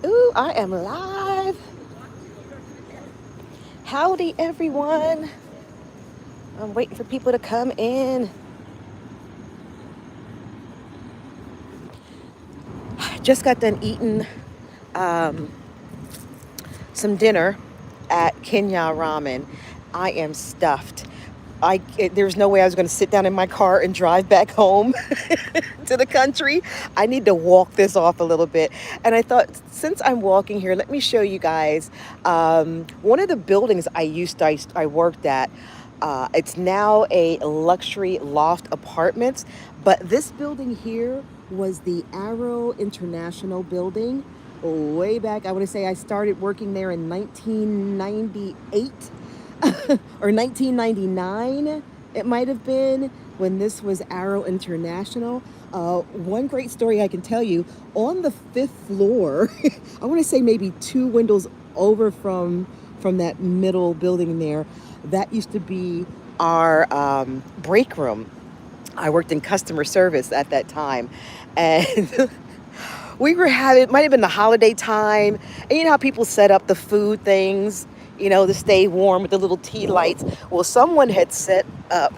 Ooh, I am live. Howdy, everyone. I'm waiting for people to come in. Just got done eating um, some dinner at Kenya Ramen. I am stuffed. There's no way I was going to sit down in my car and drive back home to the country. I need to walk this off a little bit. And I thought, since I'm walking here, let me show you guys one of the buildings I worked at. It's now a luxury loft apartments, but this building here was the Arrow International building way back. I want to say I started working there in 1998 or 1999, it might have been, when this was Arrow International. One great story I can tell you, on the fifth floor, I want to say maybe two windows over from that middle building there, that used to be our break room. I worked in customer service at that time, and we were having, it might have been the holiday time, and you know how people set up the food things, to stay warm with the little tea lights. Well, someone had set up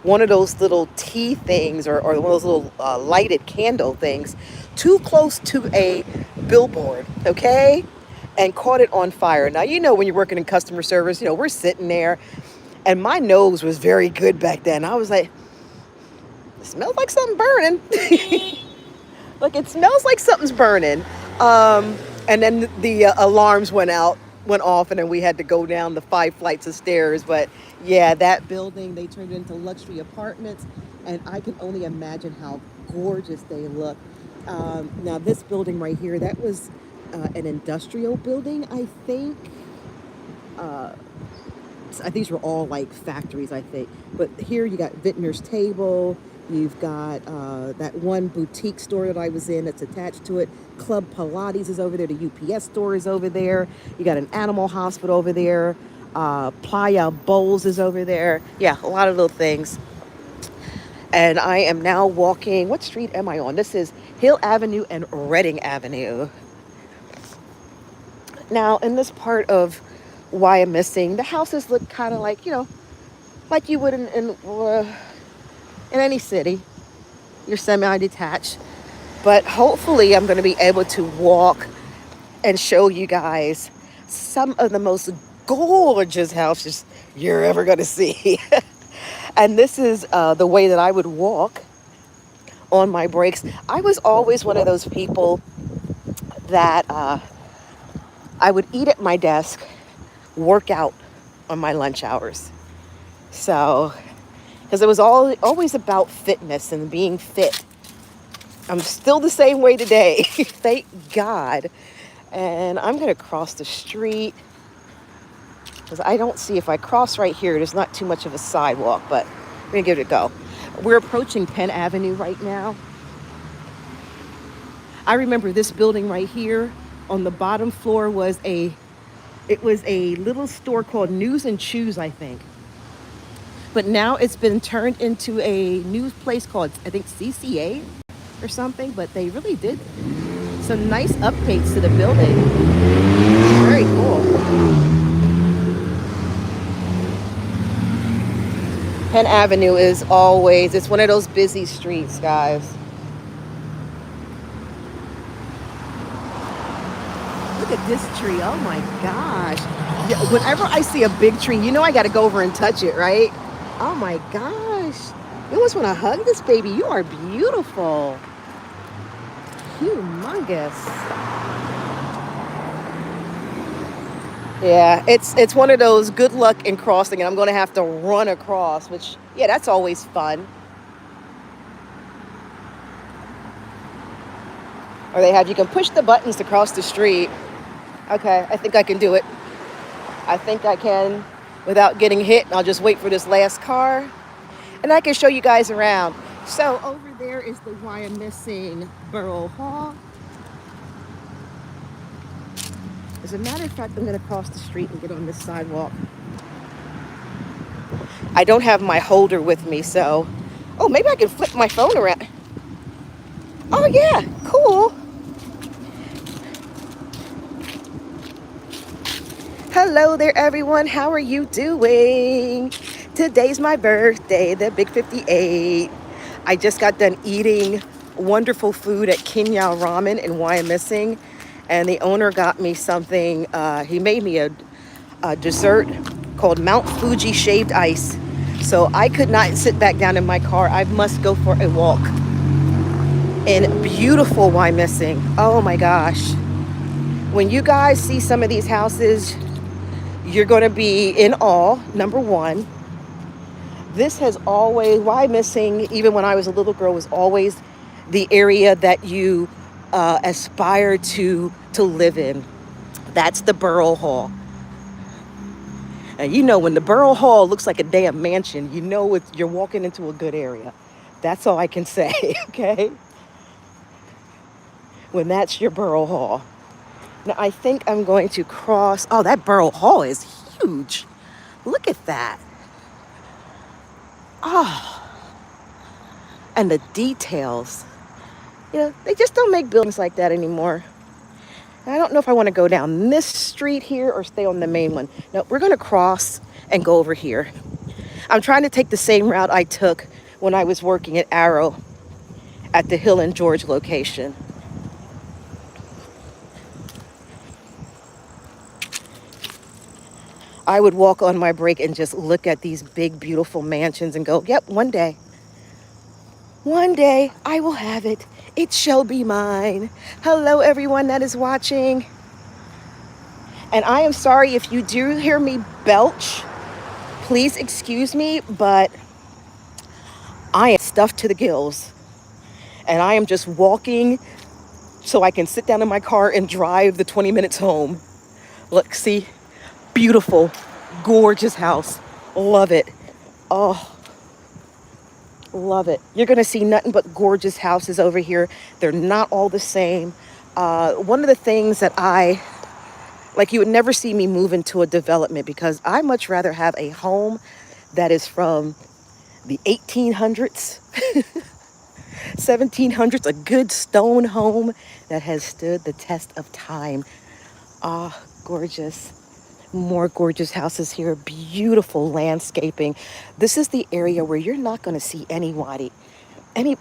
one of those little tea things, or one of those little lighted candle things, too close to a billboard, okay? And caught it on fire. Now, when you're working in customer service, we're sitting there, and my nose was very good back then. I was like, it smells like something burning. Like, it smells like something's burning. And then the alarms went off, and then we had to go down the 5 flights of stairs. But yeah, that building, they turned it into luxury apartments, and I can only imagine how gorgeous they look. Now, this building right here, that was an industrial building, I think. These were all like factories, I think. But here you got Vintner's Table. You've got that one boutique store that I was in that's attached to it. Club Pilates is over there. The UPS store is over there. You got an animal hospital over there. Playa Bowls is over there. Yeah, a lot of little things. And I am now walking. What street am I on? This is Hill Avenue and Reading Avenue. Now, in this part of why I'm missing, the houses look kind of like, like you would in any city. You're semi-detached. But hopefully I'm going to be able to walk and show you guys some of the most gorgeous houses you're ever going to see. And this is the way that I would walk on my breaks. I was always one of those people that I would eat at my desk, work out on my lunch hours. So, because it was always about fitness and being fit. I'm still the same way today, thank God. And I'm going to cross the street, because I don't see, if I cross right here, there's not too much of a sidewalk, but I'm going to give it a go. We're approaching Penn Avenue right now. I remember this building right here. On the bottom floor was a little store called News and Chews, I think. But now it's been turned into a new place called, I think, CCA or something. But they really did some nice updates to the building. Very cool. Penn Avenue is always, it's one of those busy streets, guys. Look at this tree. Oh my gosh. Whenever I see a big tree, I got to go over and touch it, right? Oh my gosh. You almost want to hug this baby. You are beautiful. Humongous. Yeah, it's one of those good luck in crossing, and I'm going to have to run across, which, yeah, that's always fun. Or you can push the buttons to cross the street. Okay, I think I can do it. I think I can without getting hit. I'll just wait for this last car, and I can show you guys around. So over there is the Why I'm Missing Borough Hall. As a matter of fact, I'm going to cross the street and get on this sidewalk. I don't have my holder with me, so... Oh, maybe I can flip my phone around. Oh, yeah, cool. Hello there, everyone. How are you doing? Today's my birthday, the big 58. I just got done eating wonderful food at Kenya Ramen in Wyomissing, and the owner got me something. He made me a dessert called Mount Fuji shaved ice. So I could not sit back down in my car. I must go for a walk in beautiful Wyomissing. Oh my gosh. When you guys see some of these houses, you're going to be in awe. Number one, this has always, Wyomissing, even when I was a little girl, was always the area that you aspire to live in. That's the Borough Hall. And you know, when the Borough Hall looks like a damn mansion, you know you're walking into a good area. That's all I can say, okay? When that's your Borough Hall. Now, I think I'm going to cross. Oh, that Borough Hall is huge. Look at that. Oh, and the details. You know, they just don't make buildings like that anymore. I don't know if I want to go down this street here or stay on the main one. No, we're going to cross and go over here. I'm trying to take the same route I took when I was working at Arrow at the Hill and George location. I would walk on my break and just look at these big, beautiful mansions and go, yep, one day I will have it. It shall be mine. Hello, everyone that is watching. And I am sorry if you do hear me belch. Please excuse me, but I am stuffed to the gills. And I am just walking so I can sit down in my car and drive the 20 minutes home. Look, see? Beautiful, gorgeous house. Love it. Oh, love it. You're going to see nothing but gorgeous houses over here. They're not all the same. One of the things that you would never see me move into a development because I much rather have a home that is from the 1800s, 1700s, a good stone home that has stood the test of time. Ah, gorgeous. More gorgeous houses here, beautiful landscaping. This is the area where you're not going to see you're going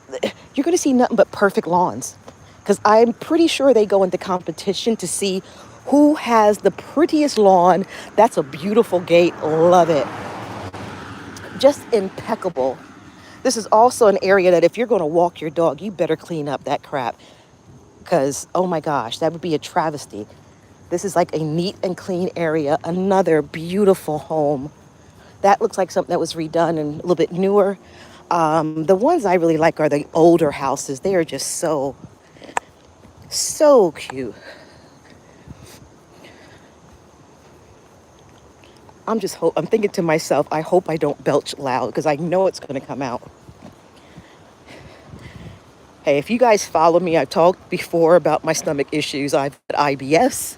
to see nothing but perfect lawns. Because I'm pretty sure they go into competition to see who has the prettiest lawn. That's a beautiful gate. Love it. Just impeccable. This is also an area that if you're going to walk your dog, you better clean up that crap. Because, oh my gosh, that would be a travesty. This is like a neat and clean area. Another beautiful home. That looks like something that was redone and a little bit newer. The ones I really like are the older houses. They are just so cute. I'm thinking to myself, I hope I don't belch loud because I know it's going to come out. Hey, if you guys follow me, I've talked before about my stomach issues. I've had IBS.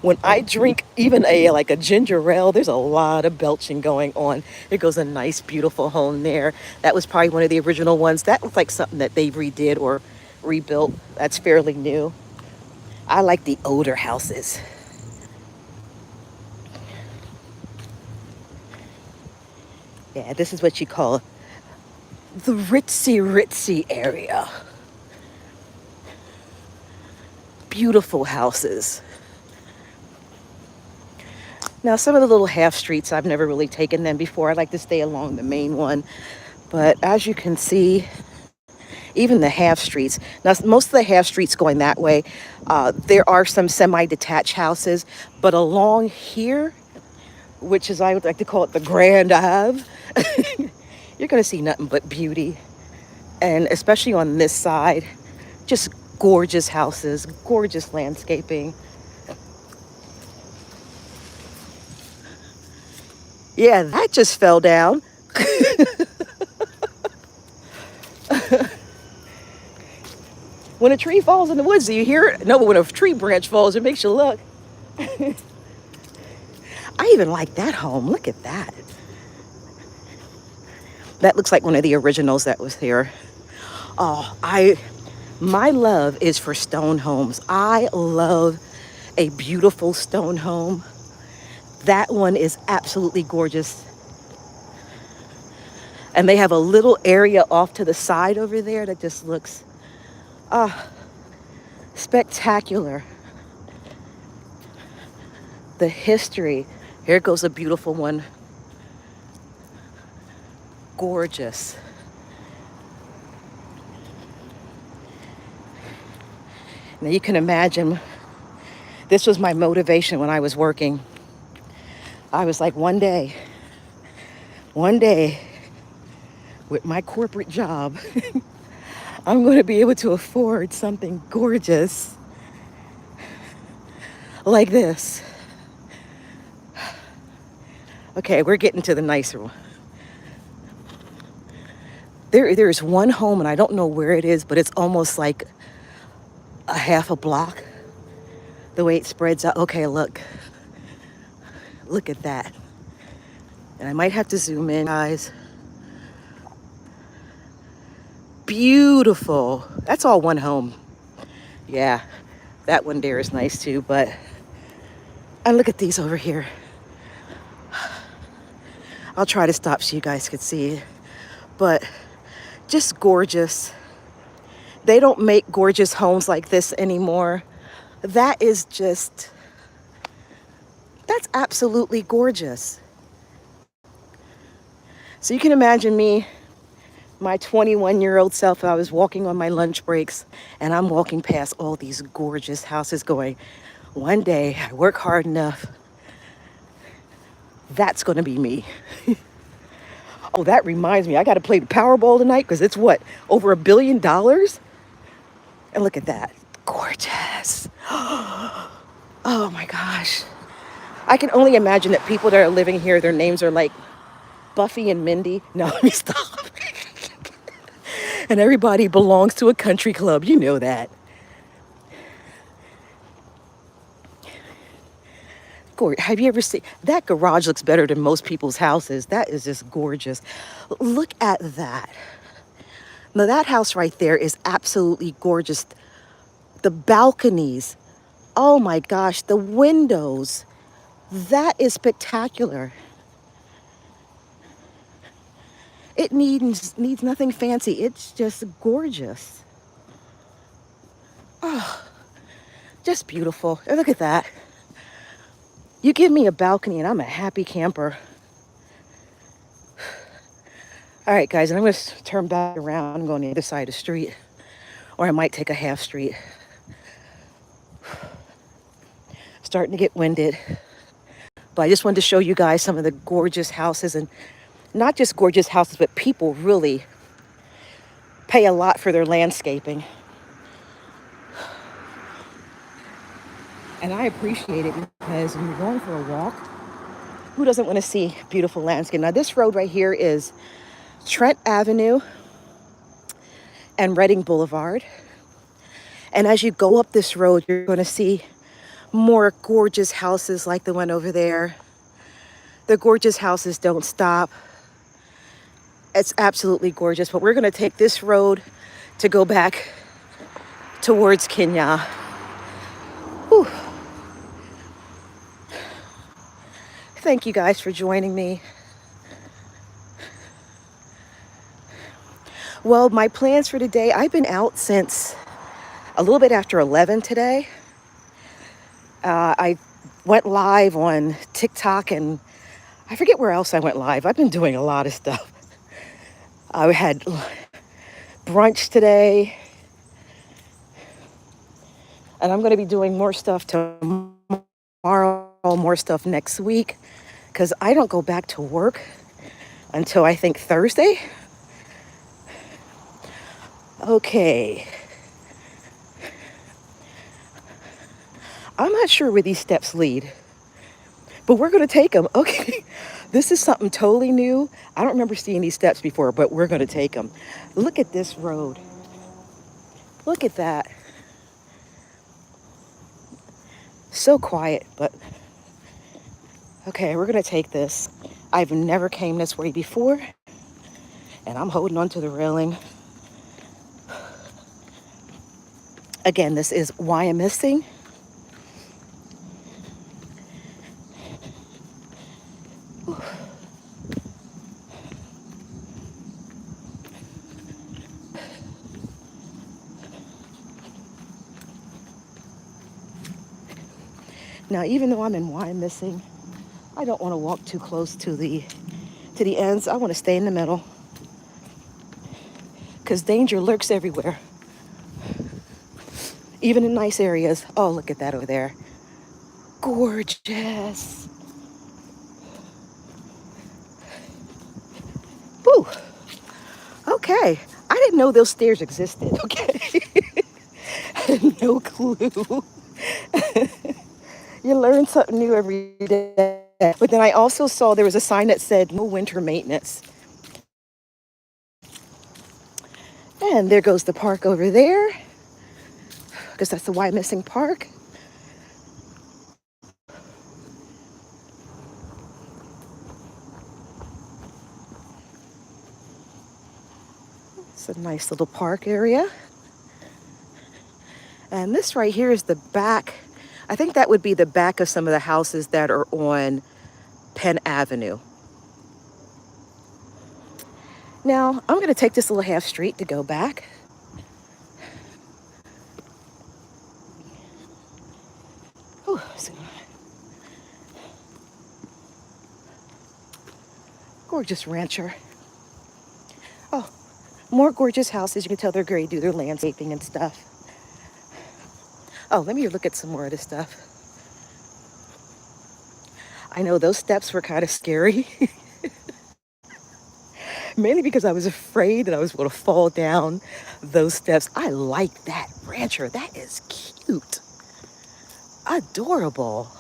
When I drink even a ginger ale, there's a lot of belching going on. There goes a nice, beautiful home there. That was probably one of the original ones. That looks like something that they redid or rebuilt. That's fairly new. I like the older houses. Yeah, this is what you call the ritzy area. Beautiful houses. Now, some of the little half streets, I've never really taken them before. I like to stay along the main one. But as you can see, even the half streets. Now, most of the half streets going that way, there are some semi-detached houses. But along here, which is, I would like to call it the Grand Ave, you're going to see nothing but beauty. And especially on this side, just gorgeous houses, gorgeous landscaping. Yeah, that just fell down. When a tree falls in the woods, do you hear it? No, but when a tree branch falls, it makes you look. I even like that home. Look at that. That looks like one of the originals that was here. Oh, my love is for stone homes. I love a beautiful stone home. That one is absolutely gorgeous. And they have a little area off to the side over there that just looks spectacular. The history. Here goes a beautiful one. Gorgeous. Now you can imagine, this was my motivation when I was working. I was like, one day, with my corporate job, I'm going to be able to afford something gorgeous like this. Okay, we're getting to the nicer one. There's one home, and I don't know where it is, but it's almost like a half a block, the way it spreads out. Okay, look at that. And I might have to zoom in, guys. Beautiful. That's all one home. Yeah, that one there is nice too, but and look at these over here. I'll try to stop so you guys could see it, but just gorgeous. They don't make gorgeous homes like this anymore. That is just, that's absolutely gorgeous. So you can imagine me, my 21-year-old self, I was walking on my lunch breaks and I'm walking past all these gorgeous houses going, one day I work hard enough, that's going to be me. Oh, that reminds me, I got to play the Powerball tonight because it's what, over $1 billion? And look at that. Gorgeous. Oh my gosh. I can only imagine that people that are living here, their names are like Buffy and Mindy. No, let me stop. And everybody belongs to a country club. You know that. Have you ever seen that? Garage looks better than most people's houses. That is just gorgeous. Look at that. Now that house right there is absolutely gorgeous. The balconies, oh my gosh, the windows, that is spectacular. It needs nothing fancy. It's just gorgeous. Oh, just beautiful. And look at that. You give me a balcony and I'm a happy camper. All right, guys, and I'm going to turn back around and go on the other side of the street. Or I might take a half street. Starting to get winded. But I just wanted to show you guys some of the gorgeous houses. And not just gorgeous houses, but people really pay a lot for their landscaping. And I appreciate it because when you're going for a walk, who doesn't want to see beautiful landscape? Now, this road right here is Trent Avenue and Reading Boulevard. And as you go up this road, you're going to see more gorgeous houses like the one over there. The gorgeous houses don't stop. It's absolutely gorgeous. But we're going to take this road to go back towards Kenya. Whew. Thank you guys for joining me. Well, my plans for today, I've been out since a little bit after 11 today. I went live on TikTok and I forget where else I went live. I've been doing a lot of stuff. I had brunch today. And I'm going to be doing more stuff tomorrow, more stuff next week. Because I don't go back to work until I think Thursday. Okay. I'm not sure where these steps lead, but we're going to take them. Okay. This is something totally new. I don't remember seeing these steps before, but we're going to take them. Look at this road. Look at that. So quiet, but okay, we're going to take this. I've never came this way before, and I'm holding on to the railing. Again, this is Why I'm Missing. Now, even though I'm in Wyomissing, I don't want to walk too close to the ends. I want to stay in the middle because danger lurks everywhere, even in nice areas. Oh, look at that over there. Gorgeous. Whew. Okay. I didn't know those stairs existed. Okay. I had no clue. You learn something new every day. But then I also saw there was a sign that said no winter maintenance. And there goes the park over there, because that's the Wyomissing Park. It's a nice little park area. And this right here is the back. I think that would be the back of some of the houses that are on Penn Avenue. Now, I'm going to take this little half street to go back. Whew, gorgeous rancher. Oh, more gorgeous houses. You can tell they're great, do their landscaping and stuff. Oh, let me look at some more of this stuff. I know those steps were kind of scary. Mainly because I was afraid that I was going to fall down those steps. I like that rancher. That is cute. Adorable.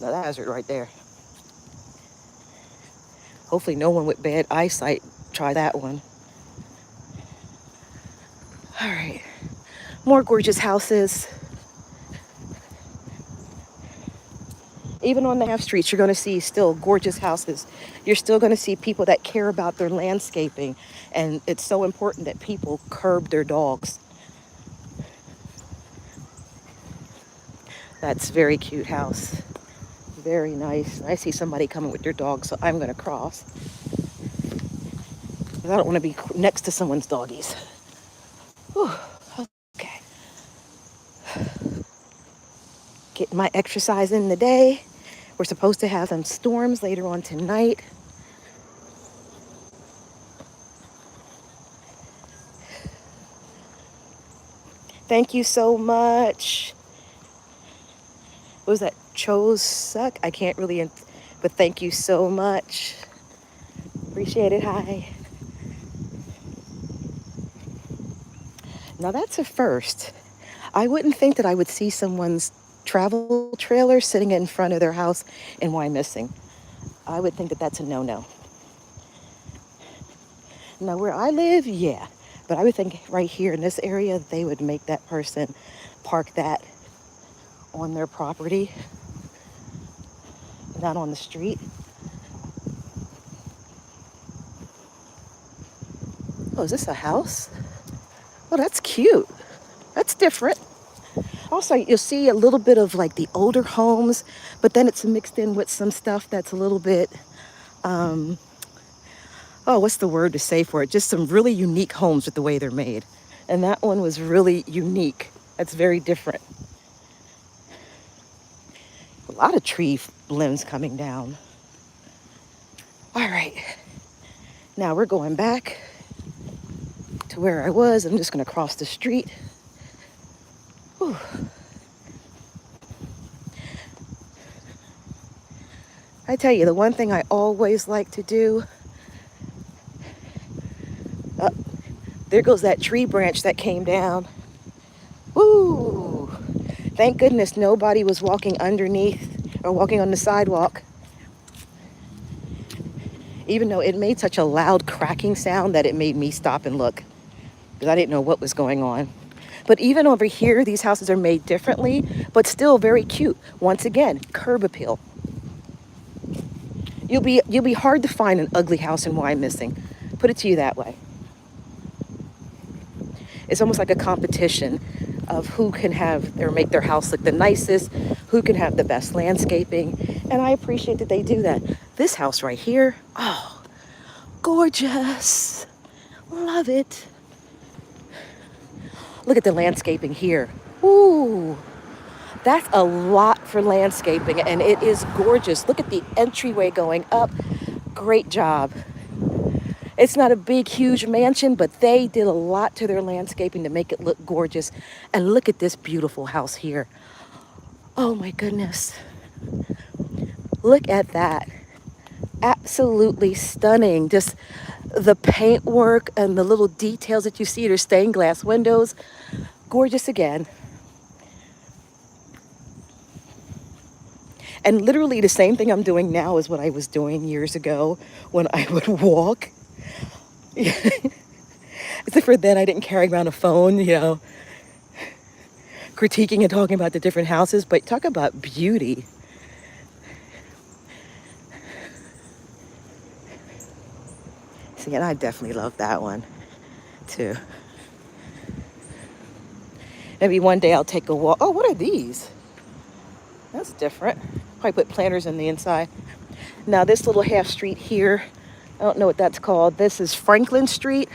Now that hazard right there. Hopefully no one with bad eyesight try that one. All right. More gorgeous houses. Even on the half streets, you're going to see still gorgeous houses. You're still going to see people that care about their landscaping. And it's so important that people curb their dogs. That's a very cute house. Very nice. I see somebody coming with their dog, so I'm going to cross. I don't want to be next to someone's doggies. Whew. Okay. Getting my exercise in the day. We're supposed to have some storms later on tonight. Thank you so much. What was that? Chose suck? I can't really, but thank you so much. Appreciate it. Hi. Now that's a first. I wouldn't think that I would see someone's travel trailer sitting in front of their house in Wyomissing. I would think that that's a no-no. Now where I live, yeah. But I would think right here in this area, they would make that person park that on their property, not on the street. Oh, is this a house? Oh, that's cute. That's different. Also, you'll see a little bit of like the older homes, but then it's mixed in with some stuff that's a little bit, oh, what's the word to say for it? Just some really unique homes with the way they're made. And that one was really unique. That's very different. A lot of tree limbs coming down. All right. Now we're going back to where I was. I'm just going to cross the street. Whew. I tell you, the one thing I always like to do, there goes that tree branch that came down. Woo! Thank goodness nobody was walking underneath or walking on the sidewalk. Even though it made such a loud cracking sound that it made me stop and look, because I didn't know what was going on. But even over here, these houses are made differently, but still very cute. Once again, curb appeal. You'll be hard to find an ugly house in Wyomissing. Put it to you that way. It's almost like a competition of who can have or make their house look the nicest, who can have the best landscaping. And I appreciate that they do that. This house right here, oh, gorgeous. Love it. Look at the landscaping here. Ooh, that's a lot for landscaping, and it is gorgeous. Look at the entryway going up. Great job. It's not a big, huge mansion, but they did a lot to their landscaping to make it look gorgeous. And look at this beautiful house here. Oh my goodness. Look at that. Absolutely stunning. Just the paintwork and the little details that you see. There's stained glass windows. Gorgeous again. And literally the same thing I'm doing now is what I was doing years ago when I would walk. Except for then I didn't carry around a phone, critiquing and talking about the different houses. But talk about beauty. See, and I definitely love that one too. Maybe one day I'll take a walk. Oh, what are these? That's different. Probably put planters in the inside. Now this little half street here, I don't know what that's called. This is Franklin Street.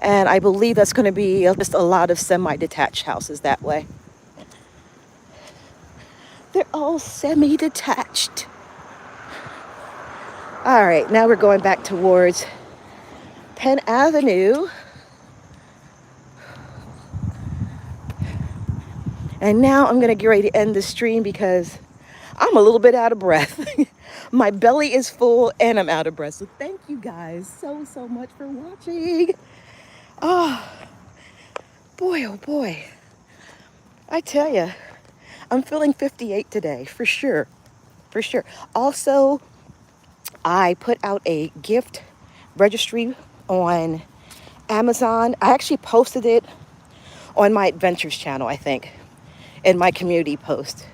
And I believe that's going to be just a lot of semi-detached houses that way. They're all semi-detached. All right, now we're going back towards Penn Avenue. And now I'm going to get ready to end the stream because I'm a little bit out of breath. My belly is full and I'm out of breath. So thank you guys so much for watching. Oh, boy, oh boy. I tell you, I'm feeling 58 today, for sure. For sure. Also, I put out a gift registry on Amazon. I actually posted it on my Adventures channel, I think, in my community post.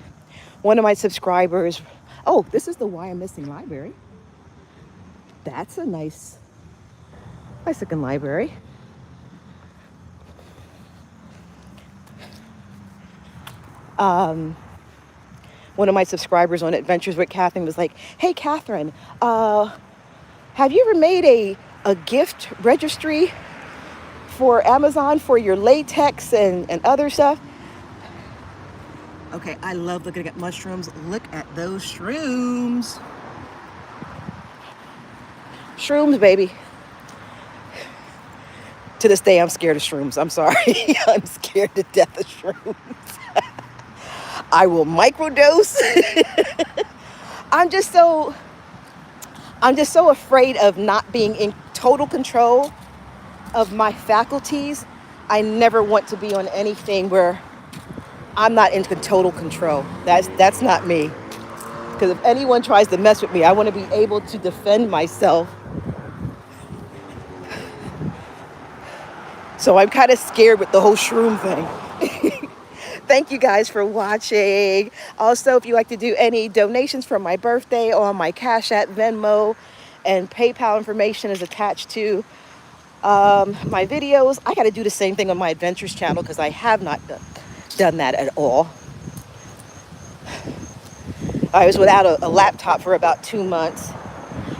One of my subscribers, oh, this is the Why I'm Missing library. That's a nice looking library. One of my subscribers on Adventures with Catherine was like, hey, Catherine, have you ever made a gift registry for Amazon for your latex and other stuff? Okay, I love looking at mushrooms. Look at those shrooms. Shrooms, baby. To this day, I'm scared of shrooms. I'm sorry. I'm scared to death of shrooms. I will microdose. I'm just so afraid of not being in total control of my faculties. I never want to be on anything where I'm not in total control. That's not me. Because if anyone tries to mess with me, I want to be able to defend myself. So I'm kind of scared with the whole shroom thing. Thank you guys for watching. Also, if you like to do any donations for my birthday on my Cash App, Venmo, and PayPal information is attached to my videos. I got to do the same thing on my Adventures channel because I have not done that at all. I was without a laptop for about 2 months,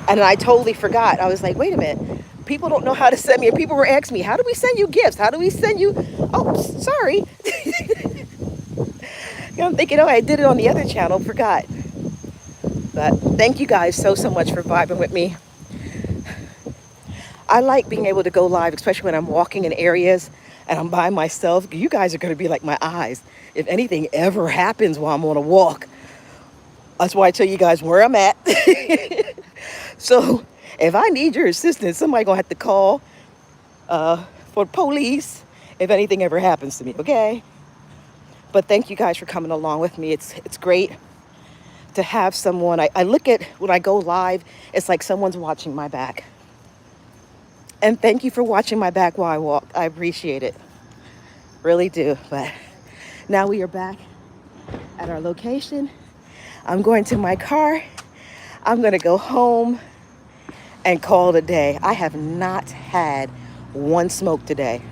and I totally forgot. I was like, wait a minute. People don't know how to send me. And people were asking me, how do we send you gifts? How do we send you? Oh, sorry. I'm thinking, oh, I did it on the other channel. Forgot. But thank you guys so much for vibing with me. I like being able to go live, especially when I'm walking in areas and I'm by myself. You guys are going to be like my eyes. If anything ever happens while I'm on a walk, that's why I tell you guys where I'm at. So if I need your assistance, somebody going to have to call for police if anything ever happens to me, okay? But thank you guys for coming along with me. It's great to have someone. I look at when I go live, it's like someone's watching my back. And thank you for watching my back while I walk. I appreciate it. Really do. But now we are back at our location. I'm going to my car. I'm going to go home and call it a day. I have not had one smoke today.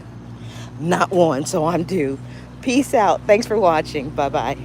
Not one. So I'm due. Peace out. Thanks for watching. Bye-bye.